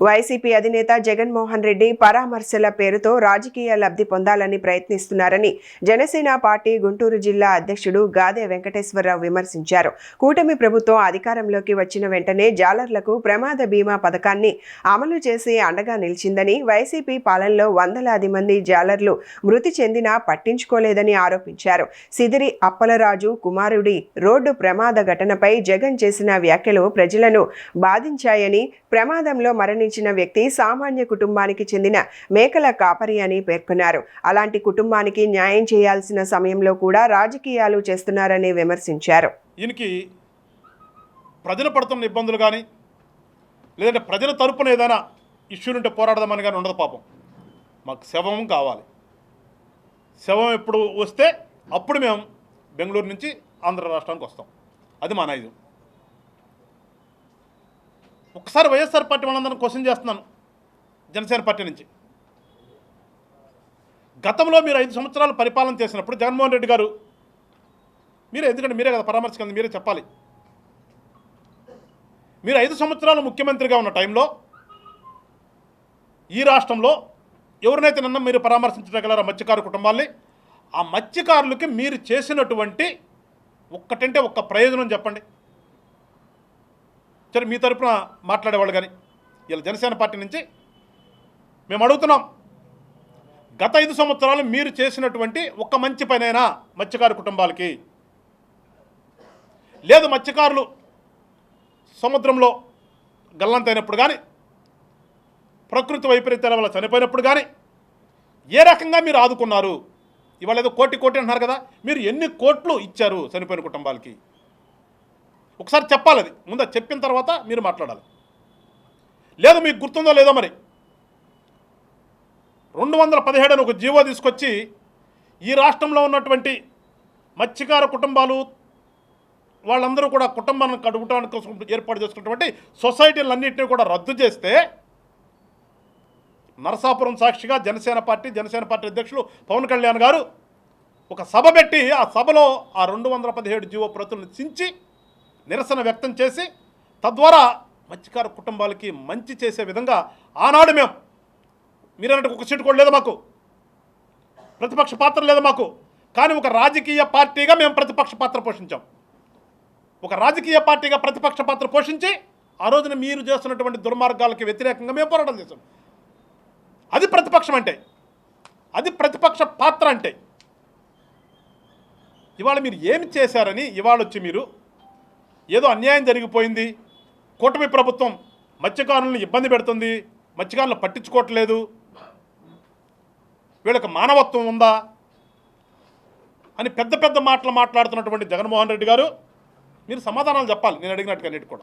YCP అధినేత జగన్మోహన్ రెడ్డి పరామర్శల పేరుతో రాజకీయ లబ్ధి పొందాలని ప్రయత్నిస్తున్నారని జనసేన పార్టీ గుంటూరు జిల్లా అధ్యక్షుడు గాదె వెంకటేశ్వరరావు విమర్శించారు. కూటమి ప్రభుత్వం అధికారంలోకి వచ్చిన వెంటనే జాలర్లకు ప్రమాద బీమా పథకాన్ని అమలు చేసి అండగా నిలిచిందని, వైసీపీ పాలనలో వందలాది మంది జాలర్లు మృతి చెందినా పట్టించుకోలేదని ఆరోపించారు. సిదిరి అప్పలరాజు కుమారుడి రోడ్డు ప్రమాద ఘటనపై జగన్ చేసిన వ్యాఖ్యలు ప్రజలను బాధించాయని, ప్రమాదంలో మరణించిన వ్యక్తి సామాన్య కుటుంబానికి చెందిన మేకల కాపరి అని పేర్కొన్నారు. అలాంటి కుటుంబానికి న్యాయం చేయాల్సిన సమయంలో కూడా రాజకీయాలు చేస్తున్నారని విమర్శించారు. ఈయనకి ప్రజలు పడుతున్న ఇబ్బందులు కానీ, లేదంటే ప్రజల తరపున ఏదైనా ఇష్యూలుంటే పోరాడదామని కానీ ఉండదు. పాపం మాకు శవం కావాలి, శవం ఎప్పుడు వస్తే అప్పుడు మేము బెంగళూరు నుంచి ఆంధ్ర రాష్ట్రానికి వస్తాం. అది మా నైజం. ఒకసారి వైఎస్ఆర్ పార్టీ వాళ్ళందరినీ క్వశ్చన్ చేస్తున్నాను. జనసేన పార్టీ నుంచి గతంలో మీరు 5 సంవత్సరాలు పరిపాలన చేసినప్పుడు జగన్మోహన్ రెడ్డి గారు, ఎందుకంటే మీరే కదా పరామర్శించింది, మీరే చెప్పాలి. మీరు 5 సంవత్సరాలు ముఖ్యమంత్రిగా ఉన్న టైంలో ఈ రాష్ట్రంలో ఎవరినైతే నన్ను మీరు పరామర్శించగలరా మత్స్యకారు కుటుంబాల్ని, ఆ మత్స్యకారులకి మీరు చేసినటువంటి ఒక్కటంటే ఒక్క ప్రయోజనం చెప్పండి. సరే, మీ తరపున మాట్లాడేవాళ్ళు కానీ ఇలా జనసేన పార్టీ నుంచి మేము అడుగుతున్నాం, గత 5 సంవత్సరాలు మీరు చేసినటువంటి ఒక్క మంచి పనైనా మత్స్యకారు కుటుంబాలకి, లేదు మత్స్యకారులు సముద్రంలో గల్లంతైనప్పుడు కానీ, ప్రకృతి వైపరీత్యాల వల్ల చనిపోయినప్పుడు కానీ ఏ రకంగా మీరు ఆదుకున్నారు? ఇవాళ ఏదో కోటి అంటున్నారు కదా, మీరు ఎన్ని కోట్లు ఇచ్చారు చనిపోయిన కుటుంబాలకి? ఒకసారి చెప్పాలి. అది ముందు చెప్పిన తర్వాత మీరు మాట్లాడాలి. లేదు మీకు గుర్తుందో లేదో మరి 217 అని ఒక జీవో తీసుకొచ్చి ఈ రాష్ట్రంలో ఉన్నటువంటి మత్స్యకార కుటుంబాలు వాళ్ళందరూ కూడా కుటుంబాన్ని గడపడానికి కోసం ఏర్పాటు చేసుకున్నటువంటి సొసైటీలన్నింటినీ కూడా రద్దు చేస్తే, నరసాపురం సాక్షిగా జనసేన పార్టీ అధ్యక్షులు పవన్ కళ్యాణ్ గారు ఒక సభ పెట్టి, ఆ సభలో ఆ 217 జీవో ప్రతులను చించి నిరసన వ్యక్తం చేసి, తద్వారా మత్స్యకార కుటుంబాలకి మంచి చేసే విధంగా ఆనాడు మేము, మీరన్నట్టు ఒక సీటు కూడా లేదు మాకు, ప్రతిపక్ష పాత్ర లేదు మాకు, కానీ ఒక రాజకీయ పార్టీగా మేము ప్రతిపక్ష పాత్ర పోషించాం. ఒక రాజకీయ పార్టీగా ప్రతిపక్ష పాత్ర పోషించి ఆ రోజున మీరు చేస్తున్నటువంటి దుర్మార్గాలకి వ్యతిరేకంగా మేము పోరాటం చేశాం. అది ప్రతిపక్షం అంటే, అది ప్రతిపక్ష పాత్ర అంటే. ఇవాళ మీరు ఏమి చేశారని ఇవాళ వచ్చి మీరు ఏదో అన్యాయం జరిగిపోయింది, కూటమి ప్రభుత్వం మత్స్యకారులను ఇబ్బంది పెడుతుంది, మత్స్యకారులను పట్టించుకోవట్లేదు, వీళ్ళకి మానవత్వం ఉందా అని పెద్ద పెద్ద మాటలు మాట్లాడుతున్నటువంటి జగన్మోహన్ రెడ్డి గారు, మీరు సమాధానాలు చెప్పాలి నేను అడిగినట్టుగా అన్నిటి కూడా.